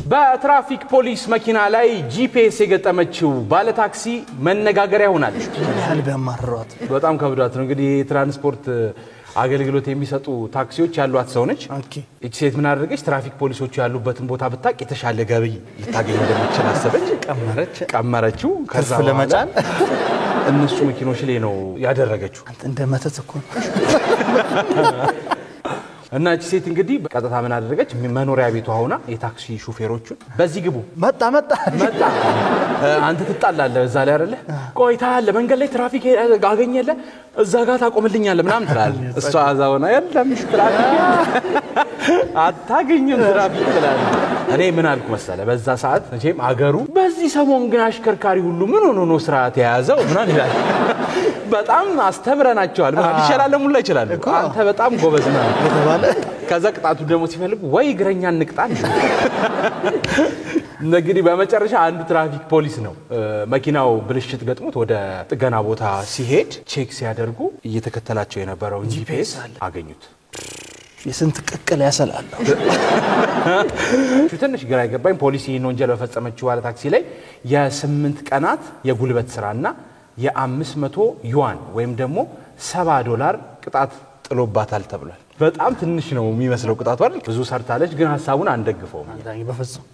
በትራፊክ ፖሊስ መኪና ላይ ጂፒኤስ የገጠመችው ባለ ታክሲ መነጋገሪያ ሆናለች። ያልበ ማረሯት በጣም ከብዷት ነው እንግዲህ ትራንስፖርት አገልግሎት የሚሰጡ ታክሲዎች ያሏት ሰው ነች። እቺ ሴት ምን አደረገች? ትራፊክ ፖሊሶቹ ያሉበትን ቦታ ብታቅ የተሻለ ገቢ ልታገኝ እንደምትችል አሰበች። ቀመረችው። ከዛ ለመጫን እነሱ መኪኖች ላይ ነው ያደረገችው። አንተ እንደመተት እኮ እና እቺ ሴት እንግዲህ በቀጥታ ምን አደረገች? መኖሪያ ቤቷ ሆና የታክሲ ሹፌሮቹን በዚህ ግቡ መጣ አንተ ትጣላለህ እዛ ላይ አይደለ? ቆይታ ለመንገድ ላይ ትራፊክ አገኘለ እዛ ጋር ታቆምልኛለህ ምናምን ትላለህ። እሷ አዛውና የለም ትራፊክ አታገኝም ትራፊክ ትላለህ። እኔ ምን አልኩ መሰለ በዛ ሰዓት እንጂም አገሩ በዚህ ሰሞን ግን አሽከርካሪ ሁሉ ምን ሆኖ ነው ስርዓት የያዘው ምናምን ይላል። በጣም አስተምረናቸዋል ማለት ይችላል ሙላ ይችላል። አንተ በጣም ጎበዝ ነህ ተባለ። ከዛ ቅጣቱ ደግሞ ሲፈልጉ ወይ እግረኛ እንቅጣን። እንግዲህ በመጨረሻ አንዱ ትራፊክ ፖሊስ ነው መኪናው ብልሽት ገጥሞት ወደ ጥገና ቦታ ሲሄድ ቼክ ሲያደርጉ እየተከተላቸው የነበረው ጂፒኤስ አገኙት። የስንት ቅቅል ያሰላል። ትንሽ ግራ ይገባኝ ፖሊስ ይህን ወንጀል በፈጸመችው ባለ ታክሲ ላይ የ8 ቀናት የጉልበት ስራና የ500 ዩዋን ወይም ደግሞ $70 ቅጣት ጥሎባታል ተብሏል። በጣም ትንሽ ነው የሚመስለው ቅጣቱ አይደል? ብዙ ሰርታለች ግን ሐሳቡን አንደግፈውም። በፍጹም